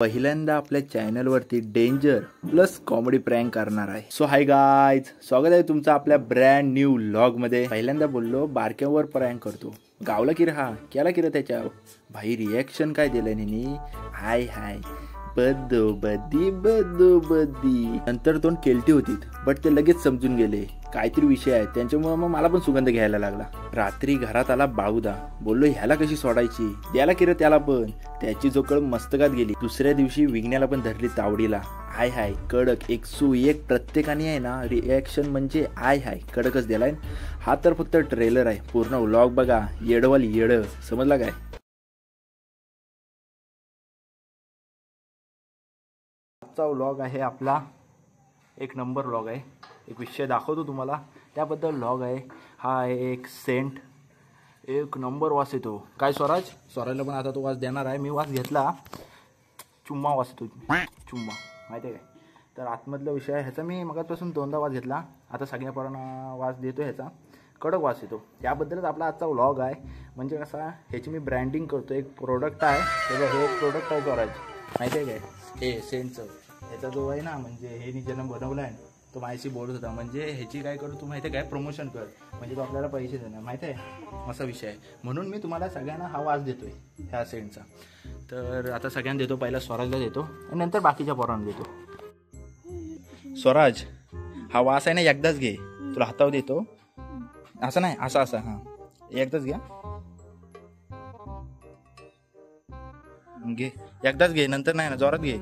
पहिल्यांदा आपल्या चॅनलवरती डेंजर प्लस कॉमेडी प्रँक करणार आहे. सो हाय गाईज, स्वागत आहे तुमचं आपल्या ब्रँड न्यू व्लॉग मध्ये. पहिल्यांदा बोललो बारक्यावर प्रँक करतो, गावला की हा केला की त्याच्या भाई रिॲक्शन काय दिलं नेनी, हाय हाय बद्दो बद्दी. नंतर दोन केलटी होती, बट ते लगेच समजून गेले काहीतरी विषय आहे, त्यांच्यामुळे मग मला पण सुगंध घ्यायला लागला. रात्री घरात आला बाळूदा, बोललो ह्याला कशी सोडायची, द्याला की रे त्याला पण. त्याची जोकळ मस्तकात गेली. दुसऱ्या दिवशी विघण्याला पण धरली तावडीला. हाय हाय कडक 101 प्रत्येकाने आहे ना रिॲक्शन म्हणजे आय हाय कडकच दिलाय. हा तर फक्त ट्रेलर आहे, पूर्ण व्लॉग बघा. येडवाल येड, समजला काय? आजचा व्लॉग आहे आपला एक नंबर व्लॉग आहे. एक विषय दाखवतो तुम्हाला, त्याबद्दल व्लॉग आहे. हा आहे एक सेंट, एक नंबर वास येतो. काय स्वराजला पण आता तो वास देणार आहे. मी वास घेतला, चुम्मा वास येतो, चुम्मा माहिती आहे काय. तर आतमधला विषय आहे ह्याचा. मी मगापासून 2दा वास घेतला, आता सगळ्या पोरांना वास देतो ह्याचा, कडक वास येतो. त्याबद्दलच आपला आजचा व्लॉग आहे. म्हणजे कसा ह्याची मी ब्रँडिंग करतो. एक प्रोडक्ट आहे, हे एक प्रोडक्ट आहे स्वराज, माहिती आहे काय, हे सेंटचं. ह्याचा जो आहे ना, म्हणजे हे ज्यानं बनवलं आहे तो माझ्याशी बोलत होता, म्हणजे ह्याची काय करू तू माहिती आहे काय, प्रमोशन कर, म्हणजे तो आपल्याला पैसे देणार, माहिती आहे असा विषय आहे. म्हणून मी तुम्हाला सगळ्यांना हा वास देतोय ह्या सेंटचा. तर आता सगळ्यांना देतो, पहिला स्वराजला देतो आणि नंतर बाकीच्या पोरांना देतो. स्वराज, हा वास आहे ना एकदाच घे, तुला हातावर देतो. असं नाही, असं असं, हां एकदाच घ्या, घे एकदाच घे, नंतर नाही ना, जोरात घे.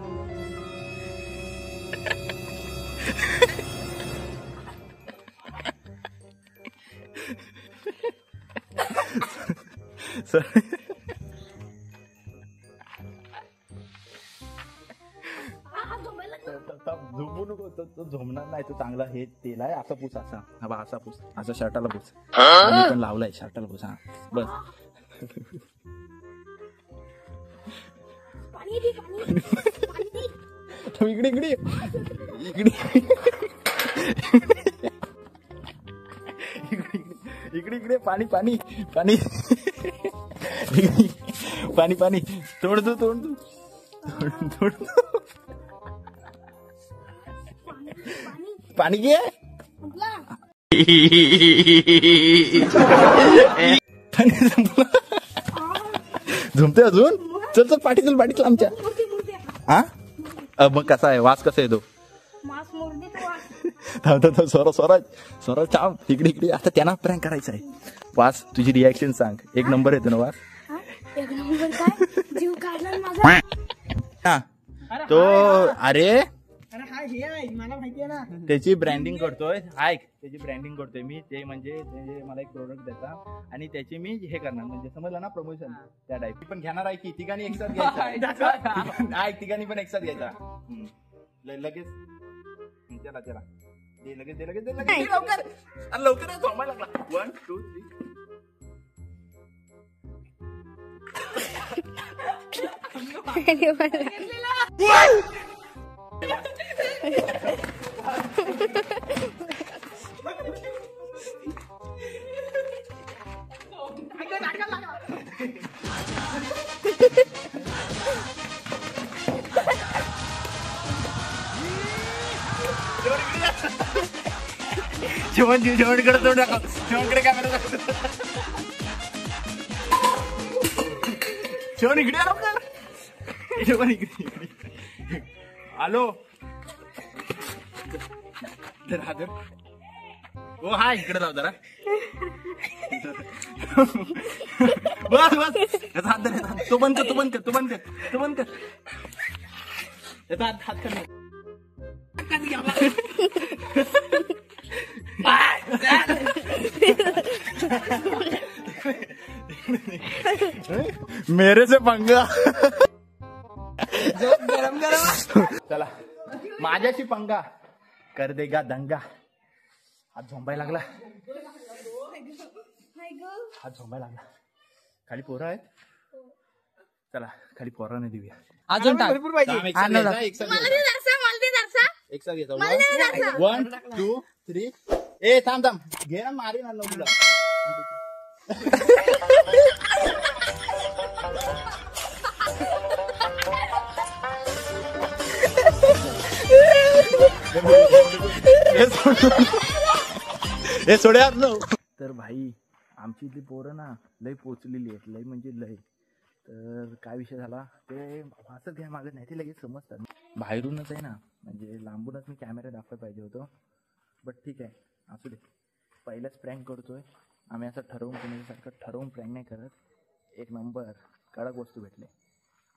झोपू नको, तो झोमणार नाही, तो चांगला हे तेल आहे. असा पूस, असा हा बा, असा पूस, असा शर्टाला पूस, मी पण लावलाय शर्टाला पूस. हा बस. इकडे इकडे इकडे इकडे इकडे पाणी पाणी पाणी पाणी पाणी तोड दो तोड दो तोड दो. पाणी घे. झुमते अजून. चल चल पाठी, चल पाठी आमच्या. हा मग कसा आहे वास, कसा येतो? स्वराज थांब, इकडे इकडे. आता त्यांना प्रँक करायचा आहे. वास, तुझी रिॲक्शन सांग. एक नंबर येतो ना वास? तो अरे मला माहिती आहे ना, त्याची ब्रँडिंग करतोय. ऐक, त्याची ब्रँडिंग करतोय मी. ते म्हणजे मला एक प्रोडक्ट देता आणि त्याची मी हे करणार, म्हणजे समजलं ना, प्रमोशन त्या टाईप. पण घेणार आहे की तिघांनी एकसाथ घ्यायचा. ऐक, तिघांनी पण एकसाथ घ्यायचा लगेच. त्याला त्याला दे, लगेच दे, लगेच दे, लगेच लवकर, लवकर झोमायला लागला. 1 2 जेवणकडे तोंड टाका, जेवणकडे कॅमेरा टाकतो. जेवण इकडे लवकर, जेवण इकडे. आलो हादर. हो हा इकडे लाव जरा. बस बस, याचा हात धर. तो बंद कर, तो बंद कर, तो बंद कर, तो बंद कर. याचा हात कर. मेरे से पंगा. गरम गरम. चला, माझ्याशी पंगा कर देगा दंगा. हात झोंबायला लागला, हात झोंबायला लागला. खाली पोरं आहेत, चला खाली पोराने देऊया. अजून भरपूर पाहिजे. एकसाथ घेतो. 1 2 3. ए थांब थांब, घे ना, मारी ना तुला. हे सोड्या. तर भाई आमची इथली पोरं ना लय पोचलेली आहेत, लय म्हणजे लय. तर काय विषय झाला ते असं घ्या मागत नाही, ते लगेच समजतात. बाहेरूनच आहे ना, म्हणजे लांबूनच मी कॅमेरा दाखवायला पाहिजे होतो, बट ठीक आहे असू दे. पहिलाच प्रँक करतोय आम्ही, असं ठरवून कोणासारखं ठरवून प्रँक नाही करत. एक नंबर कडक वस्तू भेटले,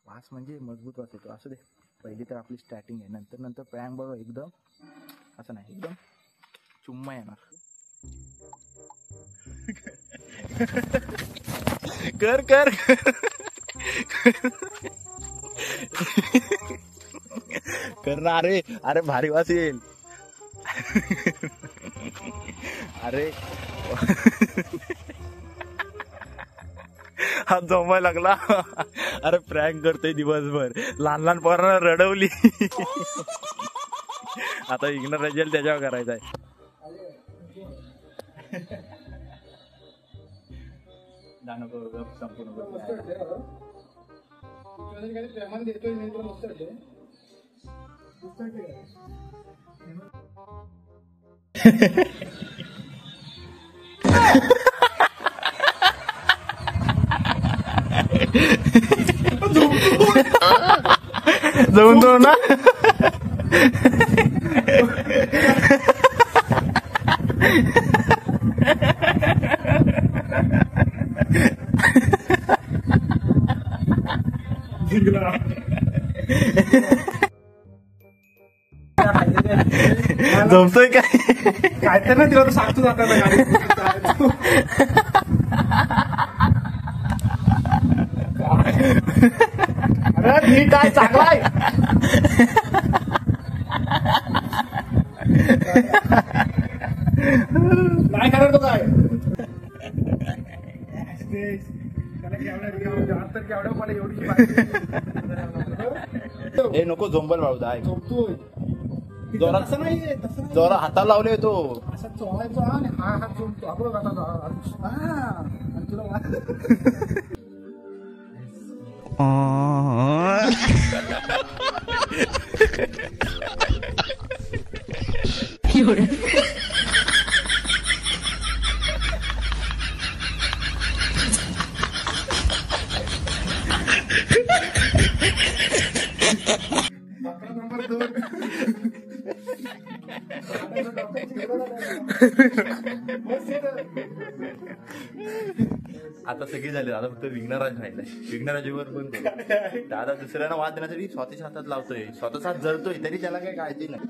वास म्हणजे मजबूत वास येतो. असू दे, पहिली तर आपली स्टार्टिंग आहे, नंतर नंतर प्रँक बघा एकदम असं नाही, एकदम चुम्मा येणार. कर कर कर ना. अरे अरे भारी वास येईल. अरे हात जमायला लागला. अरे प्रँक करतोय दिवसभर, लहान लहान पोरांना रडवली. आता इग्नोर रजेल त्याच्यावर करायचा आहे. संपूर्ण जाऊन दो ना. जमतोय काय काय तर ना तिला तर सांगतो जाताना अरे नीट आहे, चांगला आहे. काय करणार तो काय केवढं मला एवढी हे नको झोंबल बाळूदा. झोपतोय जोरात तसं नाही, तसं नाही. जोरात हाताला लावले तो. असा चोळायचा आणि हा हात झोपतो आपण आणि तुला नंबर 2. आता सगळे झाले, आता फक्त विघ्नराज राहिलाय. विघ्नराजेवर पण दादा दुसऱ्यांना वाद देण्यासाठी स्वतःच्या हातात लावतोय, स्वतःच हात जळतोय तरी त्याला काही काळजी नाही.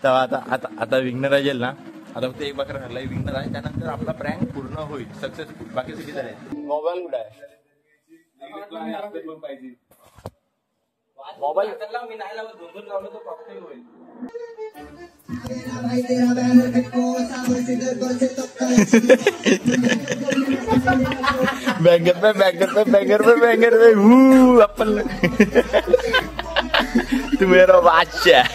थांब आता आता आता विघ्नराज येईल ना. आता फक्त एक बकरा राहिलाय विघ्नराज, त्यानंतर आपला प्रँक पूर्ण होईल सक्सेसफुल. बाकी सगळे झाले. मोबाईल कुठे आहे? मोबाईल मी नाही लावत, 2-2 लावलं तर कॉकटेल होईल. बैंगर पे अपन तू मेरा बादशाह.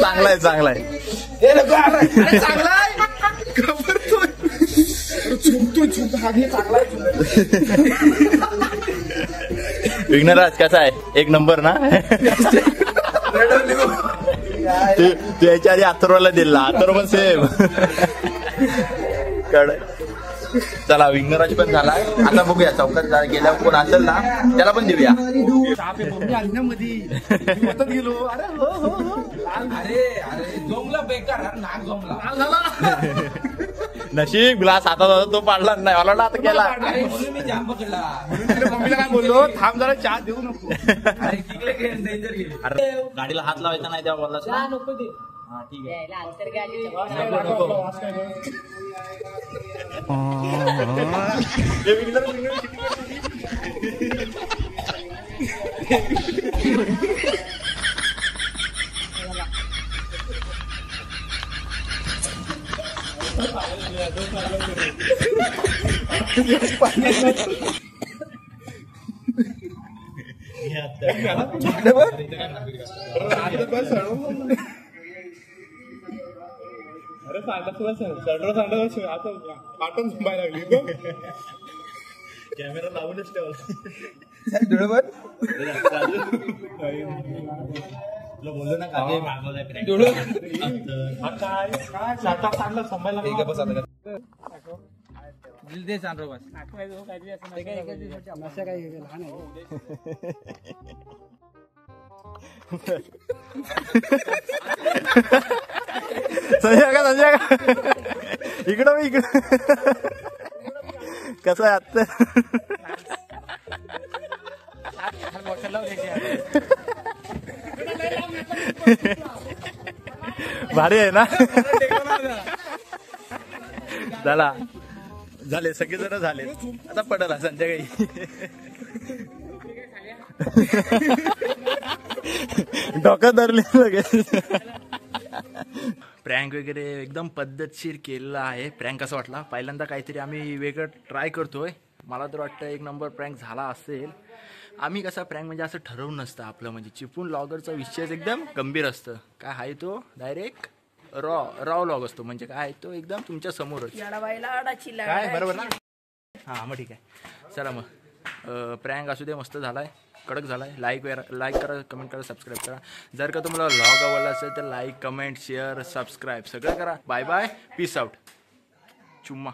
चांगला आहे, चांगला आहे. विघ्नराज कसा आहे? एक नंबर ना. तू याच्या आधी अथर्वला दिला, अथर्व पण सेम. चला विघ्नराज पण झालाय. आता बघूया चौकात गेल्यावर कोण असेल ना त्याला पण देऊया. गेलो. अरे अरे अरे जमला बेकार, नाक जमला. नशीब ग्लास हातात होता तो पाडला नाही, मला आता केला. मी जाम पकडला. मम्मीला काय बोललो, थांब जरा चहा देऊ नको. अरे गाडीला हात लावायचा नाही तेव्हा बोलला नको दे. हा ठीक आहे. अरे सांडत आता पाठवून झुंबायला लागली कॅमेरा लावूनच ठेवला बोललो ना काय सांगलं संभायला दे सांग बस लहान संजय का इकडं कसं आहे आत्ता भारी आहे ना झाले सगळेजण झाले आता पडला संध्याकाळी डोकं धरले लगेच प्रँक वगैरे एकदम पद्धतशीर केलेला आहे. प्रँक कसा वाटला पहिल्यांदा काहीतरी आम्ही वेगळं ट्राय करतोय. मला तर वाटतं एक नंबर प्रँक झाला असेल. आम्ही कसा प्रँक म्हणजे असं ठरवून नसतं आपलं म्हणजे चिपून ब्लॉगरचा विषय एकदम गंभीर असतं. काय आहे तो डायरेक्ट रॉ लॉग असतो म्हणजे काय आहे तो एकदम तुमच्या समोरच काय बरोबर ना. हां मग ठीक आहे चला मग प्रँक असू दे मस्त झालाय कडक झालाय. लाईक करा कमेंट करा सबस्क्राईब करा. जर का तुम्हाला व्लॉग आवडला असेल तर लाईक कमेंट शेअर सबस्क्राईब सगळं करा. बाय बाय पीस आउट चुम्मा.